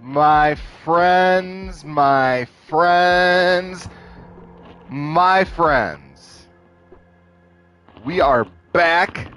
My friends, my friends, my friends. We are back.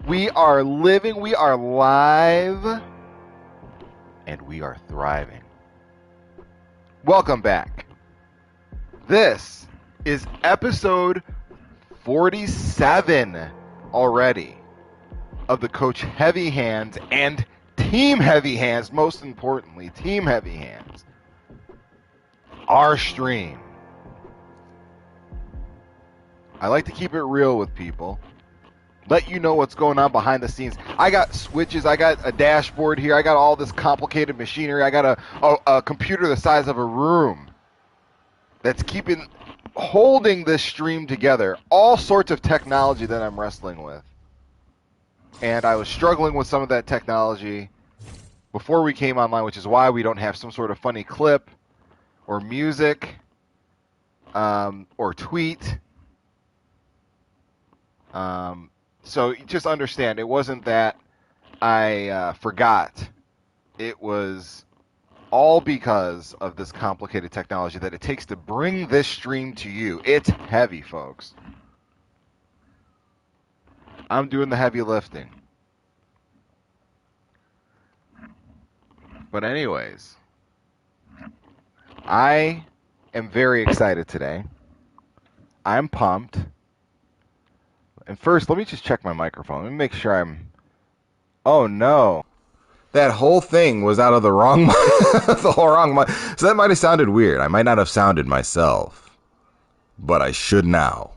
We are living. We are live. And we are thriving. Welcome back. This is episode 47 already of the Coach Heavy Hands and Team Heavy Hands, most importantly, Team Heavy Hands. Our stream. I like to keep it real with people. Let you know what's going on behind the scenes. I got switches. I got a dashboard here. I got all this complicated machinery. I got a computer the size of a room that's holding this stream together. All sorts of technology that I'm wrestling with. And I was struggling with some of that technology before we came online, which is why we don't have some sort of funny clip or music or tweet. So just understand, it wasn't that I forgot. It was all because of this complicated technology that it takes to bring this stream to you. It's heavy, folks. I'm doing the heavy lifting. But anyways, I am very excited today. I'm pumped. And first, let me just check my microphone. Let me make sure I'm... Oh, no. That whole thing was out of the wrong the wrong mic. So that might have sounded weird. I might not have sounded myself. But I should now.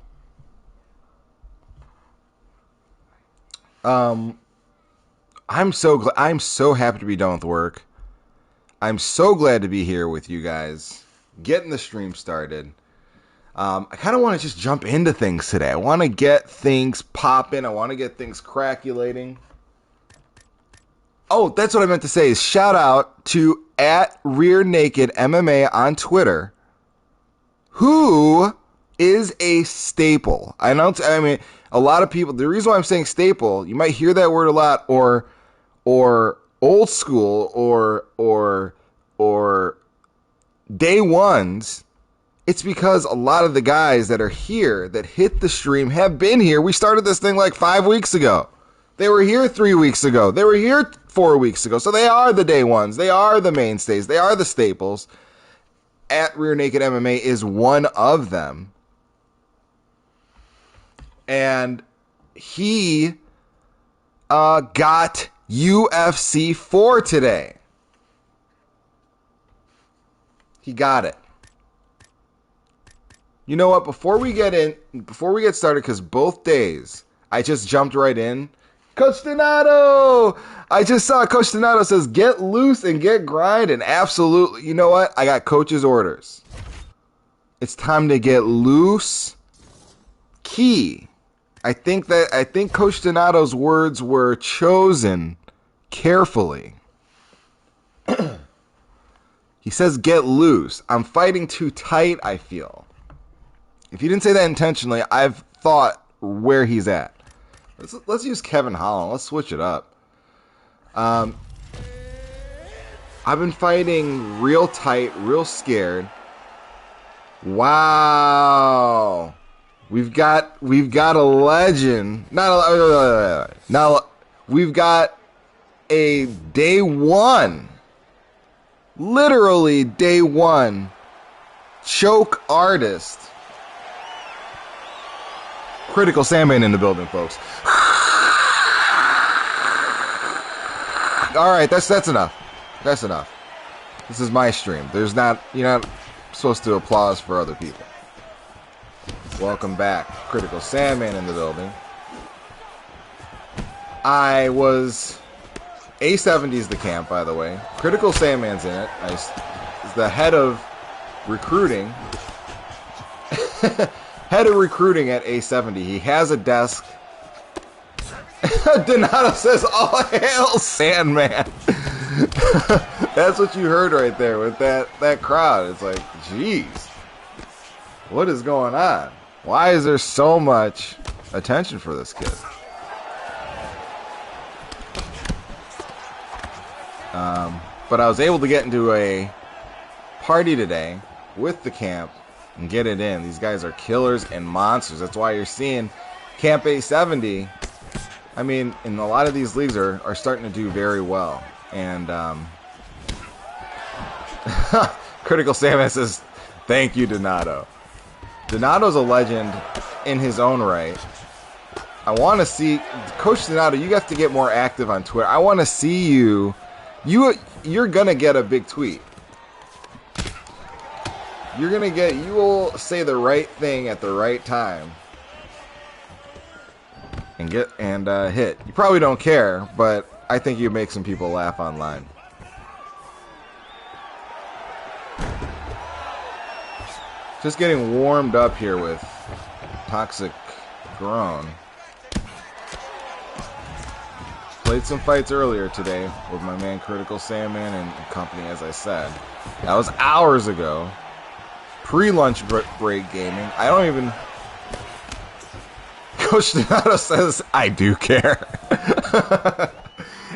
I'm so happy to be done with work. I'm so glad to be here with you guys, getting the stream started. I kind of want to just jump into things today. I want to get things popping. I want to get things craculating. Oh, that's what I meant to say. Is shout out to @RearNakedMMA on Twitter, who is a staple. I mean, a lot of people. The reason why I'm saying staple, you might hear that word a lot, or old school, or day ones. It's because a lot of the guys that are here that hit the stream have been here. We started this thing like 5 weeks ago. They were here 3 weeks ago. They were here 4 weeks ago. So they are the day ones. They are the mainstays. They are the staples. @RearNakedMMA is one of them. And he got UFC 4 today. He got it. You know what? Before we get started, because both days I just jumped right in. Coach Donato! I just saw Coach Donato says, get loose and get grinding. Absolutely. You know what? I got Coach's orders. It's time to get loose. Key. I think Coach Donato's words were chosen carefully. He says, get loose. I'm fighting too tight, I feel. If he didn't say that intentionally, I've thought where he's at. Let's use Kevin Holland. Let's switch it up. I've been fighting real tight, real scared. Wow. We've got a legend. We've got a day one. Literally day one. Choke artist. Critical Sandman in the building, folks. All right, that's enough. That's enough. This is my stream. You're not supposed to applause for other people. Welcome back, Critical Sandman in the building. A70's the camp, by the way. Critical Sandman's in it. He's the head of recruiting. Head of recruiting at A70. He has a desk. Donato says, all hail Sandman. That's what you heard right there with that crowd. It's like, geez, what is going on? Why is there so much attention for this kid? But I was able to get into a party today with the camp and get it in. These guys are killers and monsters. That's why you're seeing Camp 870. I mean, in a lot of these leagues are starting to do very well. And Critical Salmon says, thank you, Donato. Donato's a legend in his own right. I want to see, Coach Donato, you have to get more active on Twitter. I want to see you. You're going to get a big tweet. You will say the right thing at the right time. And hit. You probably don't care, but I think you make some people laugh online. Just getting warmed up here with Toxic Grown. Played some fights earlier today with my man Critical Salmon and company, as I said. That was hours ago. Pre-lunch break gaming. I don't even... Coach Donato says, I do care.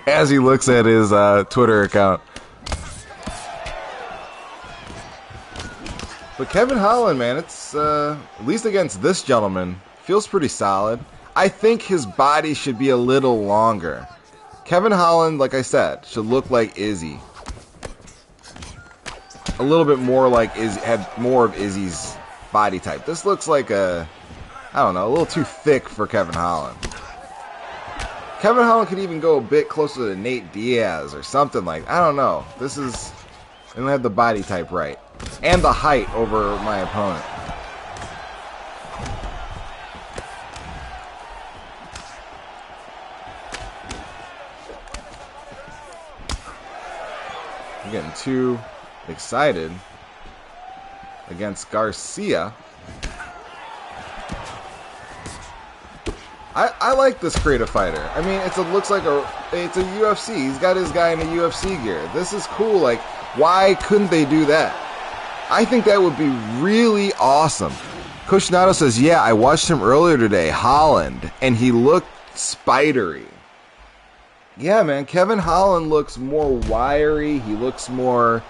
As he looks at his Twitter account. But Kevin Holland, man, it's, at least against this gentleman, feels pretty solid. I think his body should be a little longer. Kevin Holland, like I said, should look like Izzy. A little bit more like Izzy, had more of Izzy's body type. This looks like a little too thick for Kevin Holland. Kevin Holland could even go a bit closer to Nate Diaz or something like, I don't know. I don't have the body type right. And the height over my opponent. I'm getting too excited against Garcia. I like this creative fighter. I mean, it's a UFC. He's got his guy in the UFC gear. This is cool. Like, why couldn't they do that? I think that would be really awesome. Coach Nato says, yeah, I watched him earlier today, Holland, and he looked spidery. Yeah, man, Kevin Holland looks more wiry. He looks more,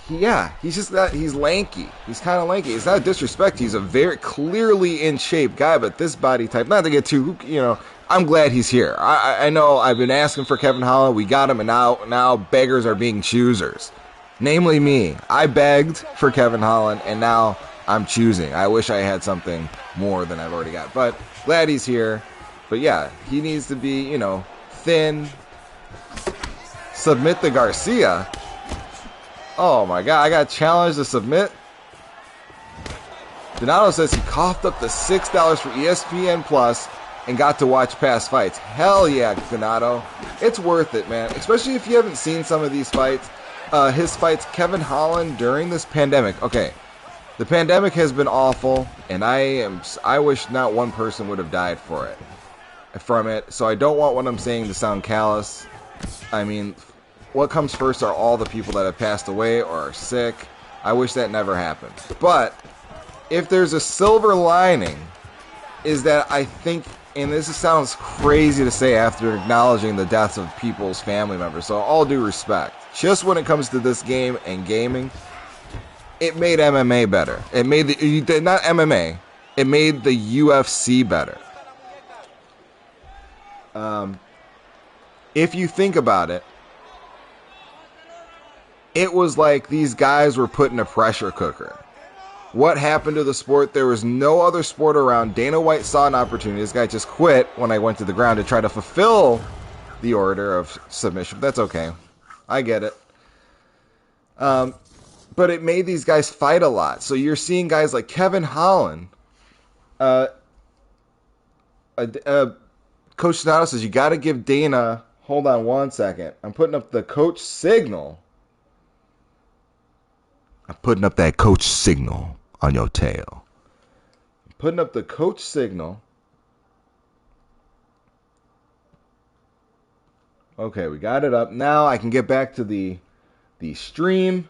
he's lanky. He's kind of lanky. It's not disrespect. He's a very clearly in shape guy, but this body type, not to get too, I'm glad he's here. I know I've been asking for Kevin Holland. We got him, and now beggars are being choosers. Namely me. I begged for Kevin Holland, and now I'm choosing. I wish I had something more than I've already got. But glad he's here. But yeah, he needs to be, thin. Submit the Garcia. Oh my God, I got challenged to submit. Donato says he coughed up the $6 for ESPN Plus and got to watch past fights. Hell yeah, Donato. It's worth it, man. Especially if you haven't seen some of these fights. His fights, Kevin Holland, during this pandemic. Okay, the pandemic has been awful, and I wish not one person would have died from it. So I don't want what I'm saying to sound callous. I mean, what comes first are all the people that have passed away or are sick. I wish that never happened. But if there's a silver lining, is that I think, and this sounds crazy to say after acknowledging the deaths of people's family members, so all due respect, just when it comes to this game and gaming, it made MMA better. It made not MMA, it made the UFC better. If you think about it, it was like these guys were put in a pressure cooker. What happened to the sport? There was no other sport around. Dana White saw an opportunity. This guy just quit when I went to the ground to try to fulfill the order of submission. That's okay. I get it. But it made these guys fight a lot. So you're seeing guys like Kevin Holland. Coach Donato says, you got to give Dana... Hold on one second. I'm putting up the coach signal. I'm putting up that coach signal on your tail. I'm putting up the coach signal. Okay, we got it up. Now I can get back to the stream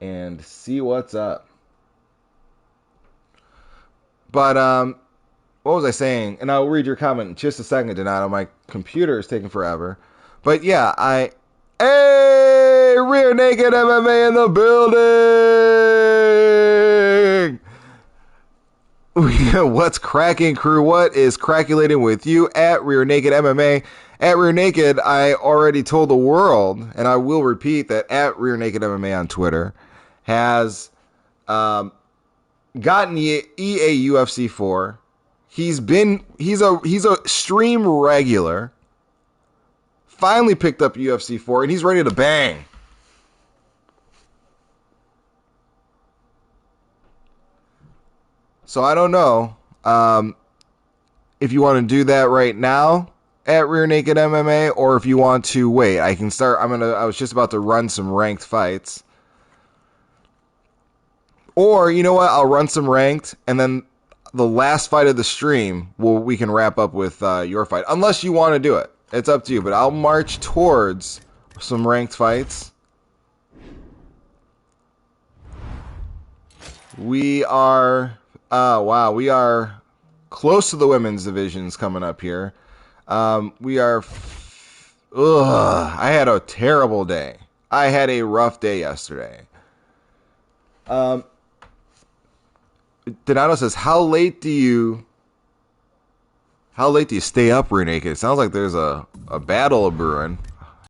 and see what's up. But what was I saying? And I'll read your comment in just a second, Donato. My computer is taking forever. But yeah, hey, Rear Naked MMA in the building! What's cracking, crew? What is craculating with you at Rear Naked MMA? At Rear Naked, I already told the world, and I will repeat that at Rear Naked MMA on Twitter has gotten EA UFC 4. He's a stream regular. Finally picked up UFC 4, and he's ready to bang. So I don't know if you want to do that right now at Rear Naked MMA, or if you want to wait. I can start. I was just about to run some ranked fights, or you know what? I'll run some ranked, and then the last fight of the stream, we can wrap up with your fight, unless you want to do it. It's up to you. But I'll march towards some ranked fights. We are. We are close to the women's divisions coming up here. We are. I had a terrible day. I had a rough day yesterday. Donato says, "How late do you stay up, Rear Naked?" It sounds like there's a battle brewing.